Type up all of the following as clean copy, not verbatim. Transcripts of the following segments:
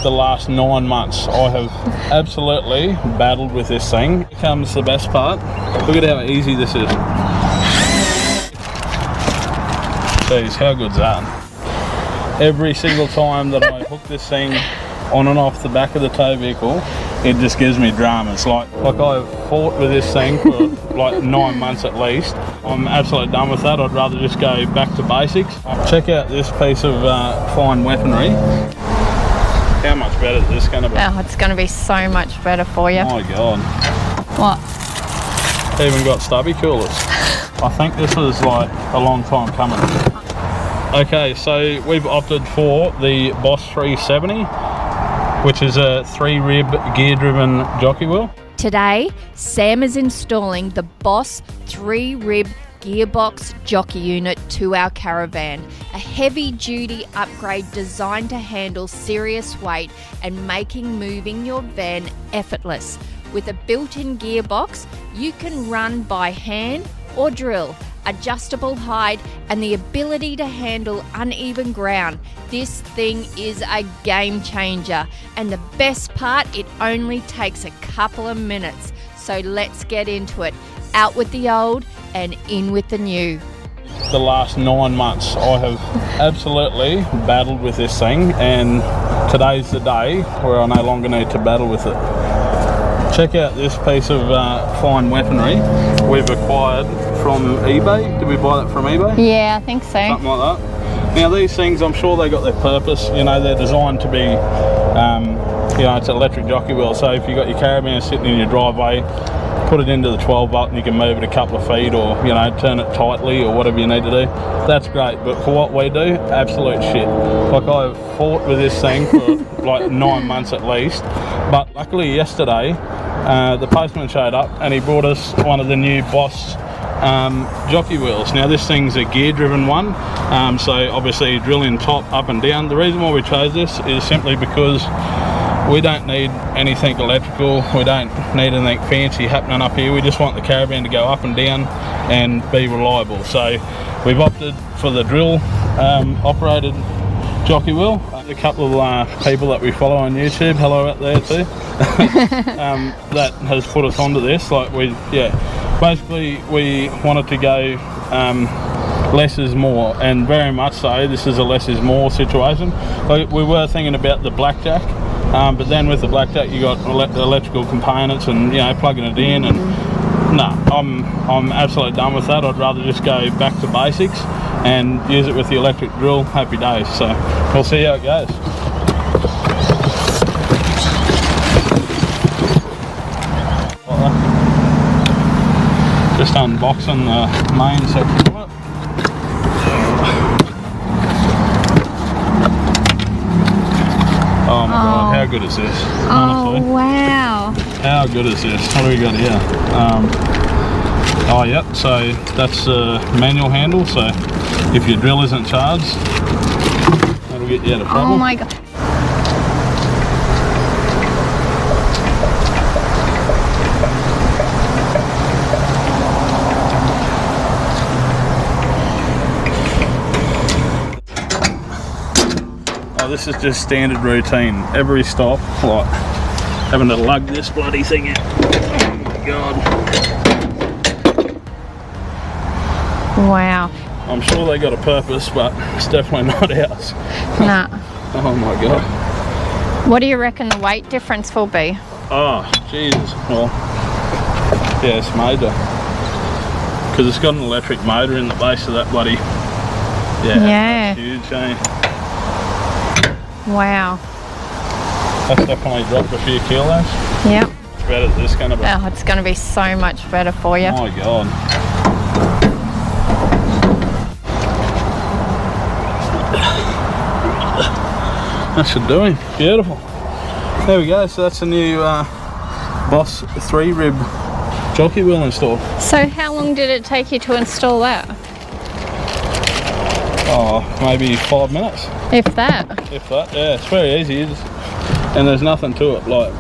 the last 9 months. I have absolutely battled with this thing. Here comes the best part. Look at how easy this is. Jeez, how good's that? Every single time that I hook this thing on and off the back of the tow vehicle, it just gives me dramas. Like I've fought with this thing for like 9 months at least. I'm absolutely done with that. I'd rather just go back to basics. Check out this piece of fine weaponry. How much better is this going to be? Oh, it's going to be so much better for you. My God. What? Even got stubby coolers. I think this was like a long time coming. Okay, so we've opted for the BOS 370, which is a 3-rib gear-driven jockey wheel. Today, Sam is installing the BOS 3-rib Gearbox Jockey Unit to our Caravan, a heavy-duty upgrade designed to handle serious weight and making moving your van effortless. With a built-in gearbox, you can run by hand or drill, adjustable height, and the ability to handle uneven ground. This thing is a game changer, and the best part, it only takes a couple of minutes. So let's get into it. Out with the old and in with the new. The last 9 months I have absolutely battled with this thing, and today's the day where I no longer need to battle with it. Check out this piece of fine weaponry we've acquired from eBay. Did we buy that from eBay? Yeah, I think so. Something like that. Now these things, I'm sure they got their purpose. You know, they're designed to be, you know, it's an electric jockey wheel. So if you've got your Caravan sitting in your driveway, put it into the 12 volt and you can move it a couple of feet, or, you know, turn it tightly or whatever you need to do. That's great, but for what we do, absolute shit. Like, I've fought with this thing for like 9 months at least, but luckily yesterday the postman showed up and he brought us one of the new BOS jockey wheels. Now this thing's a gear driven one, so obviously you drill in top, up and down. The reason why we chose this is simply because we don't need anything electrical, we don't need anything fancy happening up here. We just want the Caravan to go up and down and be reliable. So we've opted for the drill operated jockey wheel. A couple of people that we follow on YouTube, hello out there too, that has put us onto this. Like, basically we wanted to go less is more, and very much so this is a less is more situation. Like, we were thinking about the blackjack, but then with the blackjack you got electrical components and, you know, plugging it in, and no, I'm absolutely done with that. I'd rather just go back to basics and use it with the electric drill. Happy days. So we'll see how it goes. Just unboxing the main section of it. Oh my God, how good is this? Honestly. Oh wow. How good is this? What do we got here? Oh yep, so that's a manual handle, so if your drill isn't charged, that'll get you out of trouble. Oh my God. Oh, this is just standard routine. Every stop, like having to lug this bloody thing out. Oh my God. Wow. I'm sure they got a purpose, but it's definitely not ours. Nah. Oh my God. What do you reckon the weight difference will be? Oh, Jesus. Well, yeah, it's major. Because it's got an electric motor in the base of that bloody... Yeah. That's huge, eh? Wow. That's definitely dropped a few kilos. Yep. It's better than this going to be. Oh, it's going to be so much better for you. Oh my God. That should do it. Beautiful. There we go. So that's a new BOS 3-rib jockey wheel installed. So how long did it take you to install that? Oh, maybe 5 minutes. If that. If that, yeah. It's very easy. And there's nothing to it. Like,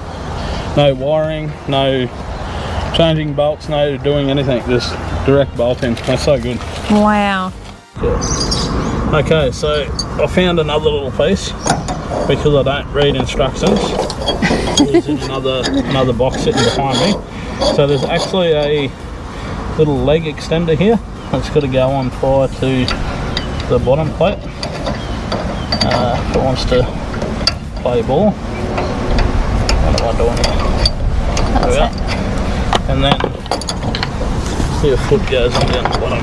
no wiring, no changing bolts, no doing anything. Just direct bolting. That's so good. Wow. Yeah. Okay, so I found another little piece. because I don't read instructions, there's another box sitting behind me. So there's actually a little leg extender here. It's got to go on prior to the bottom plate. If it wants to play ball. What am I doing here? There we go. And then your foot goes on down the bottom.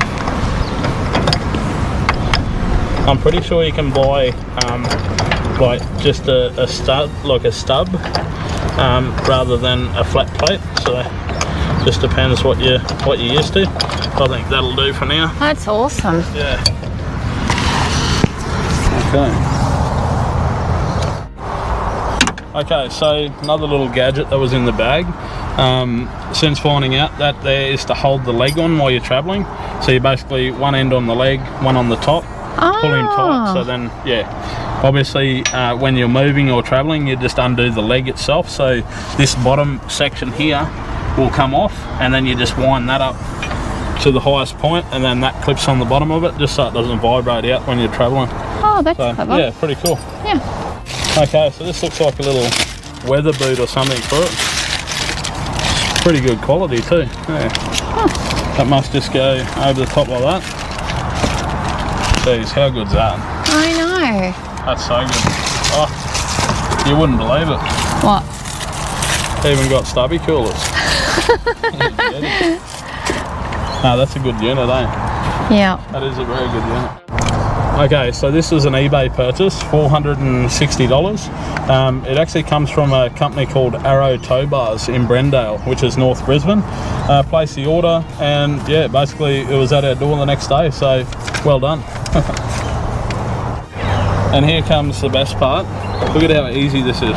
I'm pretty sure you can buy like just a stub, like a stub, rather than a flat plate. So just depends what you're used to. I think that'll do for now. That's awesome. Yeah. Okay, so another little gadget that was in the bag. Since finding out that there is to hold the leg on while you're traveling. So you basically one end on the leg, one on the top, pull him tight. So then, yeah, obviously when you're moving or traveling, you just undo the leg itself. So this bottom section here will come off, and then you just wind that up to the highest point, and then that clips on the bottom of it, just so it doesn't vibrate out when you're traveling. Oh, that's clever. Yeah, pretty cool. Yeah. Okay, so this looks like a little weather boot or something for it. It's pretty good quality too. Yeah. Huh. That must just go over the top like that. Jeez, how good's that? I know. That's so good. Oh, you wouldn't believe it. What? Even got stubby coolers. No, that's a good unit, eh? Yeah. That is a very good unit. Okay, so this was an eBay purchase, $460. It actually comes from a company called Arrow Tow Bars in Brendale, which is North Brisbane. Placed the order, and yeah, basically it was at our door the next day, so well done. And here comes the best part. Look at how easy this is.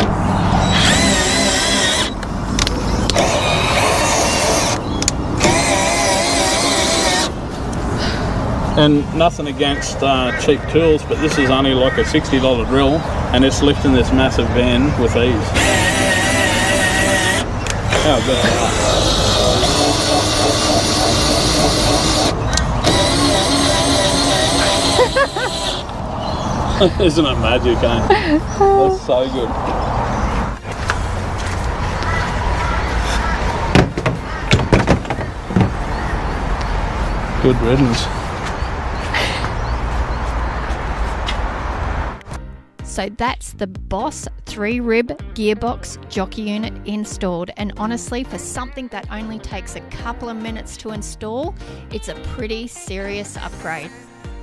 And nothing against cheap tools, but this is only like a $60 drill, and it's lifting this massive van with ease. How good is that? Isn't it magic, eh? That's so good. Good riddance. So that's the BOS 3-rib gearbox jockey unit installed, and honestly, for something that only takes a couple of minutes to install, it's a pretty serious upgrade.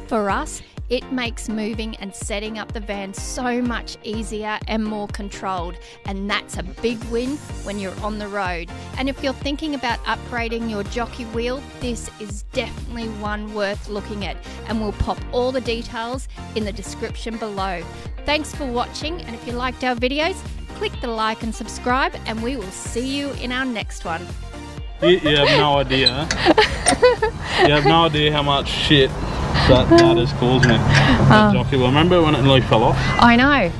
For us, it makes moving and setting up the van so much easier and more controlled, and that's a big win when you're on the road. And if you're thinking about upgrading your jockey wheel, this is definitely one worth looking at, and we'll pop all the details in the description below. Thanks for watching, and if you liked our videos, click the like and subscribe, and we will see you in our next one. You have no idea. You have no idea how much shit that has caused me. That jockey wheel. Remember when it nearly fell off? I know.